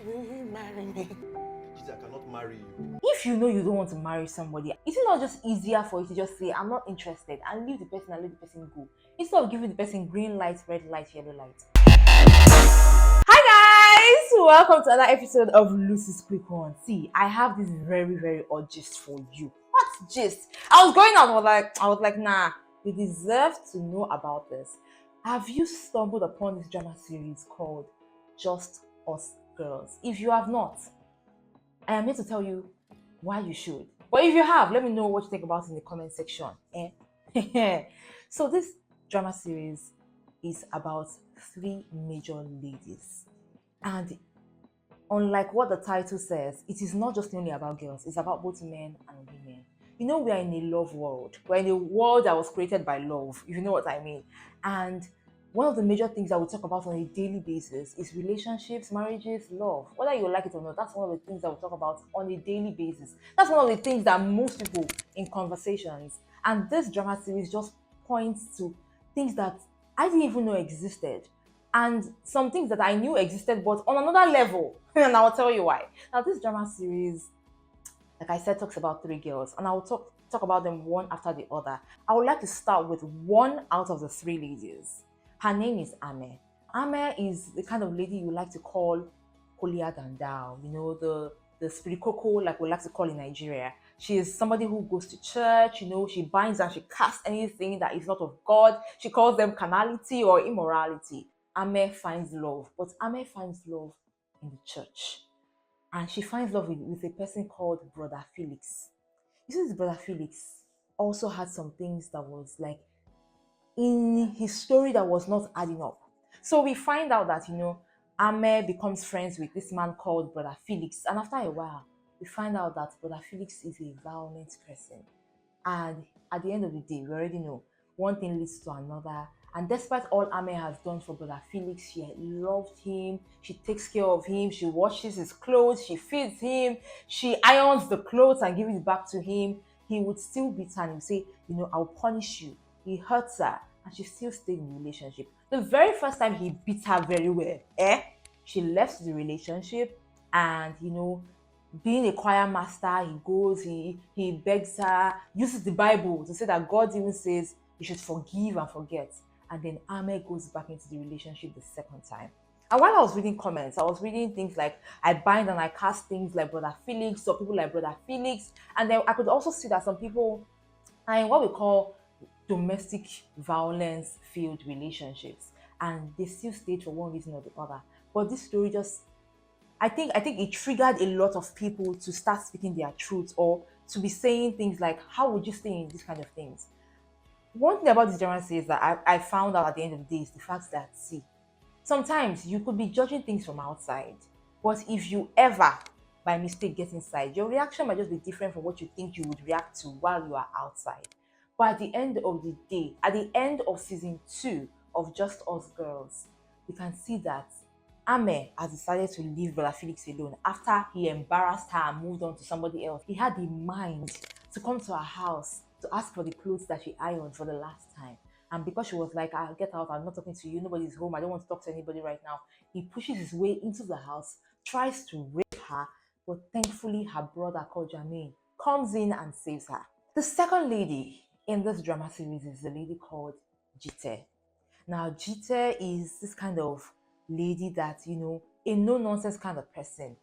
Will you marry me? Jite, I cannot marry you. If you know you don't want to marry somebody, is it not just easier for you to just say, I'm not interested, and leave the person and let the person go? Instead of giving the person green light, red light, yellow light. Hi guys! Welcome to another episode of Lucy's Quick One. See, I have this very odd gist for you. What gist? I was going on, I was like, nah, you deserve to know about this. Have you stumbled upon this drama series called Just Us Girls? If you have not, I am here to tell you why you should. But if you have, let me know what you think about it in the comment section. So this drama series is about three major ladies. And unlike what the title says, it is not just only about girls, it's about both men and women. You know, we are in a love world. We're in a world that was created by love, if you know what I mean. And one of the major things that we talk about on a daily basis is relationships, marriages, love. Whether you like it or not, that's one of the things that we talk about on a daily basis. That's one of the things that most people in conversations. And this drama series just points to things that I didn't even know existed. And some things that I knew existed, but on another level. And I'll tell you why. Now, this drama series, like I said, talks about three girls, and I'll talk about them one after the other. I would like to start with one out of the three ladies. Her name is Ame. Ame is the kind of lady you like to call holier than thou. You know, the spirikoko, like we like to call in Nigeria. She is somebody who goes to church, you know, she binds and she casts anything that is not of God. She calls them carnality or immorality. Ame finds love, but Ame finds love in the church. And she finds love with a person called Brother Felix. You see, this Brother Felix also had some things that was like in his story that was not adding up. So we find out that, you know, Ame becomes friends with this man called Brother Felix. And after a while, we find out that Brother Felix is a violent person. And at the end of the day, we already know one thing leads to another. And despite all Ame has done for Brother Felix, she loved him, she takes care of him, she washes his clothes, she feeds him, she irons the clothes and gives it back to him. He would still beat her and he would say, you know, I'll punish you. He hurts her and she still stayed in the relationship. The very first time he beat her very well, she left the relationship and, you know, being a choir master, he goes, he begs her, uses the Bible to say that God even says you should forgive and forget. And then Ame goes back into the relationship the second time. And while I was reading comments, I was reading things like I bind and I cast things like Brother Felix or people like Brother Felix. And then I could also see that some people are in what we call domestic violence filled relationships. And they still stayed for one reason or the other. But this story just I think it triggered a lot of people to start speaking their truth or to be saying things like, how would you stay in these kind of things? One thing about this genre is that I found out at the end of the day is the fact that, see, sometimes you could be judging things from outside, but if you ever, by mistake, get inside, your reaction might just be different from what you think you would react to while you are outside. But at the end of the day, at the end of season 2 of Just Us Girls, we can see that Ame has decided to leave Brother Felix alone after he embarrassed her and moved on to somebody else. He had the mind to come to her house to ask for the clothes that she ironed for the last time. And because she was like, I'll get out, I'm not talking to you, nobody's home, I don't want to talk to anybody right now, he pushes his way into the house, tries to rape her, but thankfully her brother called Jermaine comes in and saves her. The second lady in this drama series is a lady called Jite. Now, Jite is this kind of lady that, you know, a no-nonsense kind of person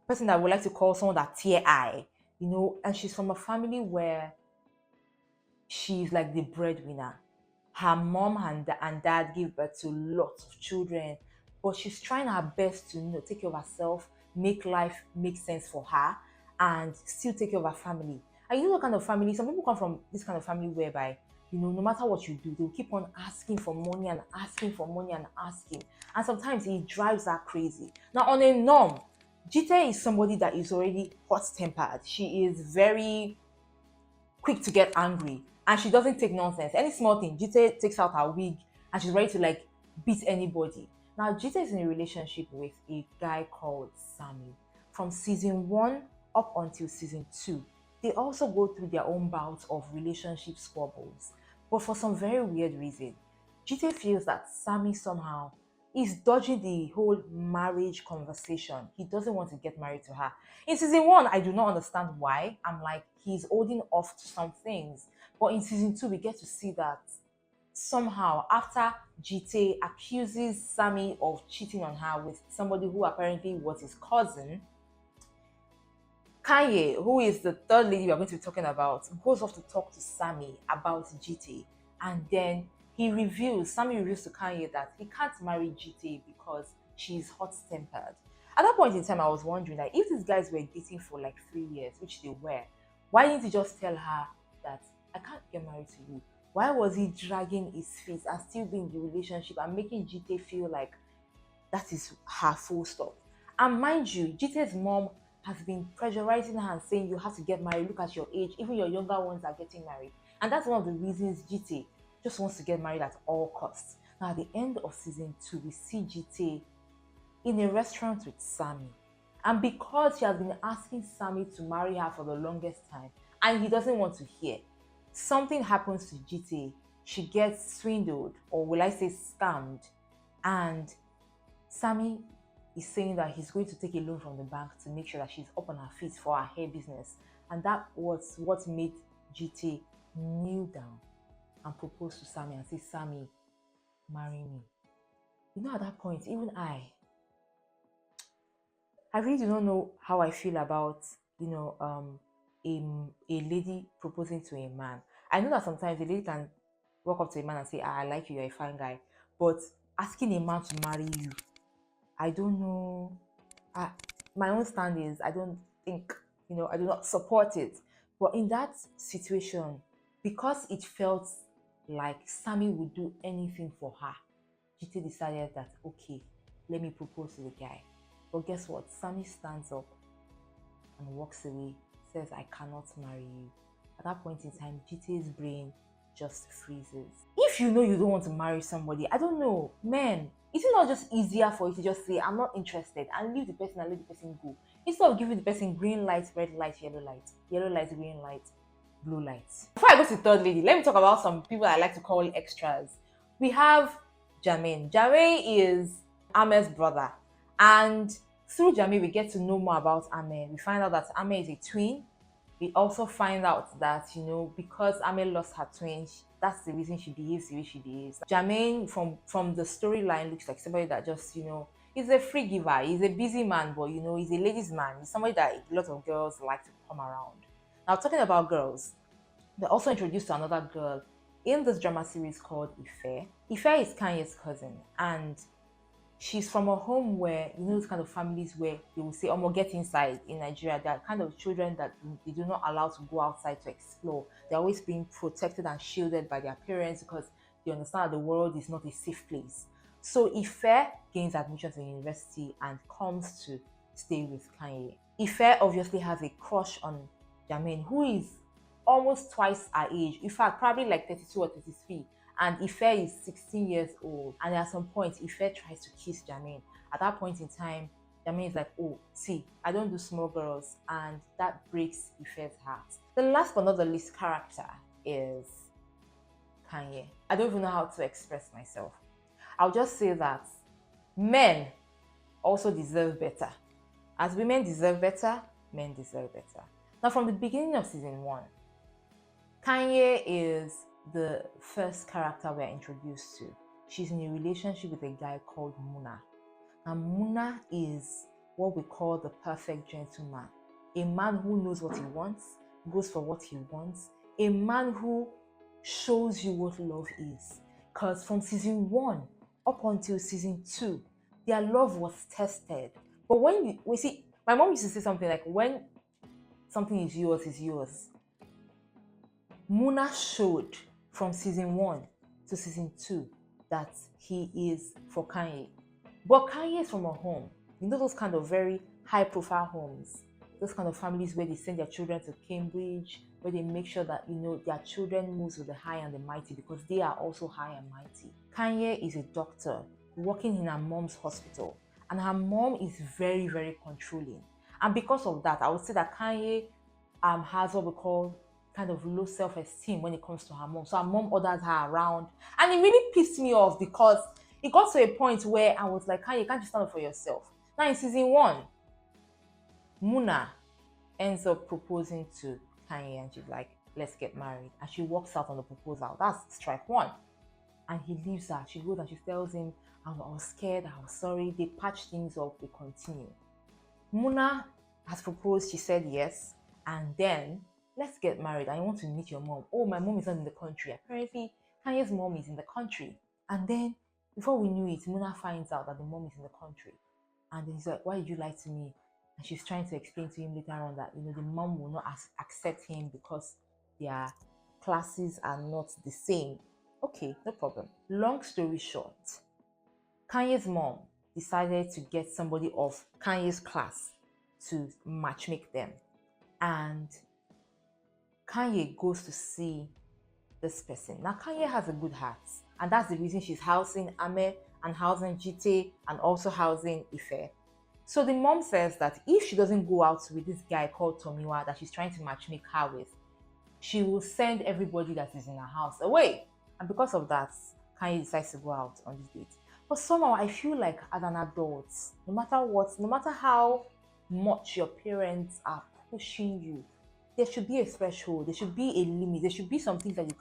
that I would like to call someone that tear eye, you know, and she's from a family where she's like the breadwinner. Her mom and dad give birth to lots of children, but she's trying her best to, you know, take care of herself, make life make sense for her, and still take care of her family. And you know what kind of family? Some people come from this kind of family whereby, you know, no matter what you do, they'll keep on asking for money and asking for money and asking. And sometimes it drives her crazy. Now, on a norm, Jite is somebody that is already hot-tempered. She is very quick to get angry and she doesn't take nonsense. Any small thing, Jite takes out her wig and she's ready to like beat anybody. Now, Jite is in a relationship with a guy called Sammy. From season 1 up until season 2, they also go through their own bouts of relationship squabbles. But for some very weird reason, Jite feels that Sammy somehow He's dodging the whole marriage conversation. He doesn't want to get married to her. In season one, I do not understand why. I'm like, he's holding off to some things. But in season two, we get to see that somehow after Jite accuses Sammy of cheating on her with somebody who apparently was his cousin, Kanye, who is the third lady we are going to be talking about, goes off to talk to Sammy about Jite. And then Sammy reveals to Kanye that he can't marry Jite because she's hot tempered. At that point in time, I was wondering that if these guys were dating for like 3 years, which they were, why didn't he just tell her that I can't get married to you? Why was he dragging his feet and still being in the relationship and making Jite feel like that is her full stop? And mind you, Jite's mom has been pressurizing her and saying you have to get married, look at your age, even your younger ones are getting married. And that's one of the reasons Jite just wants to get married at all costs. Now at the end of season 2, we see Jite in a restaurant with Sammy. And because she has been asking Sammy to marry her for the longest time, and he doesn't want to hear, something happens to Jite. She gets swindled, or will I say scammed, and Sammy is saying that he's going to take a loan from the bank to make sure that she's up on her feet for her hair business. And that was what made Jite kneel down and propose to Sammy and say, Sammy, marry me. You know, at that point, even I really do not know how I feel about, a lady proposing to a man. I know that sometimes a lady can walk up to a man and say, I like you, you're a fine guy. But asking a man to marry you, I don't know. My own stand is I don't think, I do not support it. But in that situation, because it felt like Sammy would do anything for her, Jite decided that, okay, let me propose to the guy. But guess what? Sammy stands up and walks away, says, I cannot marry you. At that point in time, Jite's brain just freezes. If you know you don't want to marry somebody, I don't know, man, is it not just easier for you to just say, I'm not interested, and leave the person and let the person go? Instead of giving the person green light, red light, yellow light, green light, blue light. Before I go to the third lady, let me talk about some people I like to call extras. We have Jermaine. Jermaine is Ame's brother. And through Jermaine, we get to know more about Ame. We find out that Ame is a twin. We also find out that, because Ame lost her twin, that's the reason she behaves the way she behaves. Jermaine, from the storyline, looks like somebody that just, he's a free giver. He's a busy man, but, he's a ladies' man. He's somebody that a lot of girls like to come around. Now, talking about girls, they're also introduced to another girl in this drama series called Ife. Ife is Kanye's cousin, and she's from a home where, those kind of families where they will say, get inside in Nigeria. They are kind of children that they do not allow to go outside to explore. They're always being protected and shielded by their parents because they understand that the world is not a safe place. So Ife gains admission to the university and comes to stay with Kanye. Ife obviously has a crush on Jermaine, who is almost twice her age. In fact, probably like 32 or 33. And Ife is 16 years old. And at some point, Ife tries to kiss Jermaine. At that point in time, Jermaine is like, oh, see, I don't do small girls. And that breaks Ife's heart. The last but not the least character is Kanye. I don't even know how to express myself. I'll just say that men also deserve better. As women deserve better, men deserve better. Now, from the beginning of season 1, Kanye is the first character we're introduced to. She's in a relationship with a guy called Muna. And Muna is what we call the perfect gentleman. A man who knows what he wants, goes for what he wants. A man who shows you what love is. Because from season 1 up until season 2, their love was tested. But when we see, my mom used to say something like, when something is yours, is yours. Muna showed from season 1 to season 2 that he is for Kanye. But Kanye is from a home, those kind of very high profile homes, those kind of families where they send their children to Cambridge, where they make sure that, their children moves with the high and the mighty because they are also high and mighty. Kanye is a doctor working in her mom's hospital, and her mom is very, very controlling. And because of that, I would say that Kanye has what we call kind of low self-esteem when it comes to her mom. So her mom orders her around. And it really pissed me off because It got to a point where I was like, Kanye, can't you stand up for yourself? Now in season 1, Muna ends up proposing to Kanye and she's like, let's get married. And she walks out on the proposal. That's strike 1. And he leaves her. She goes and she tells him, I was scared, I was sorry. They patch things up, they continue. Muna has proposed, she said yes. And then, let's get married. I want to meet your mom. Oh, my mom is not in the country. Apparently, Kanye's mom is in the country. And then, before we knew it, Muna finds out that the mom is in the country. And then he's like, why did you lie to me? And she's trying to explain to him later on that, the mom will not accept him because their classes are not the same. Okay, no problem. Long story short, Kanye's mom decided to get somebody of Kanye's class to matchmake them. And Kanye goes to see this person. Now, Kanye has a good heart. And that's the reason she's housing Ame and housing Jite and also housing Ife. So the mom says that if she doesn't go out with this guy called Tomiwa that she's trying to matchmake her with, she will send everybody that is in her house away. And because of that, Kanye decides to go out on this date. But somehow I feel like as an adult, no matter what, no matter how much your parents are pushing you, there should be a threshold, there should be a limit, there should be some things that you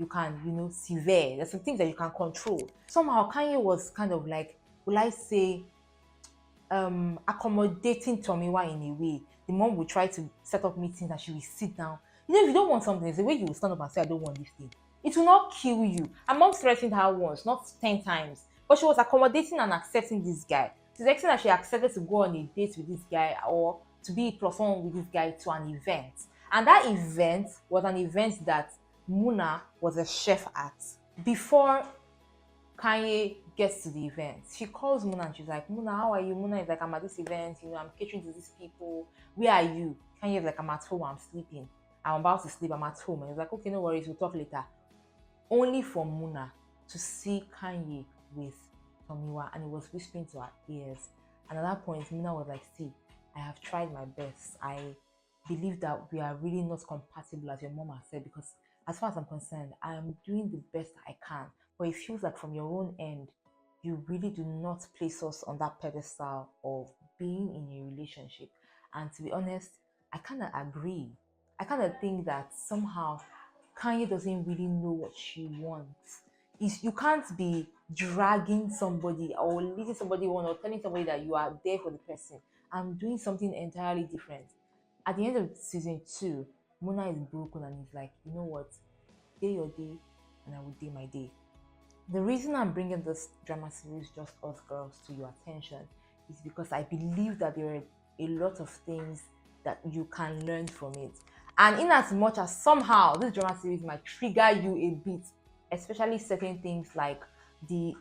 can sever. There's some things that you can control. Somehow Kanye was kind of like, will I say, accommodating Tomiwa in a way. The mom would try to set up meetings and she will sit down. If you don't want something, it's the way you will stand up and say, I don't want this thing. It will not kill you. Her mom threatened her once, not 10 times. But she was accommodating and accepting this guy. To the extent that she accepted to go on a date with this guy or to be +1 with this guy to an event. And that event was an event that Muna was a chef at. Before Kanye gets to the event, she calls Muna and she's like, Muna, how are you? Muna is like, I'm at this event, I'm catering to these people. Where are you? Kanye is like, I'm at home, I'm sleeping. I'm about to sleep, I'm at home. And he's like, okay, no worries, we'll talk later. Only for Muna to see Kanye with Tomiwa, and it was whispering to her ears. And at that point, Muna was like, see, I have tried my best. I believe that we are really not compatible, as your mom has said, because as far as I'm concerned, I am doing the best I can. But it feels like from your own end, you really do not place us on that pedestal of being in a relationship. And to be honest, I kind of agree. I kind of think that somehow Kanye doesn't really know what she wants. You can't be dragging somebody or leading somebody on or telling somebody that you are there for the person and doing something entirely different. At the end of season 2, Muna is broken and he's like, you know what? Day your day and I will day my day. The reason I'm bringing this drama series Just Us Girls to your attention is because I believe that there are a lot of things that you can learn from it. And in as much as somehow this drama series might trigger you a bit, especially certain things like the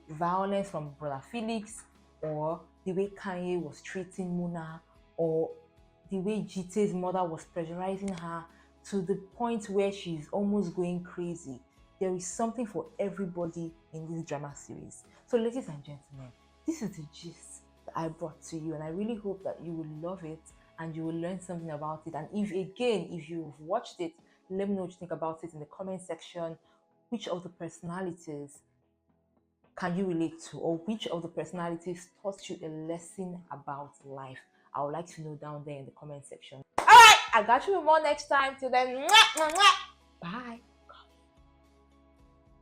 violence from Brother Felix, or the way Kanye was treating Muna, or the way Jite's mother was pressurizing her to the point where she's almost going crazy. There is something for everybody in this drama series. So ladies and gentlemen, this is the gist that I brought to you, and I really hope that you will love it and you will learn something about it. And if you've watched it, let me know what you think about it in the comment section. Which of the personalities can you relate to, or which of the personalities taught you a lesson about life? I would like to know down there in the comment section. All right, I got you with more next time. Till then, bye.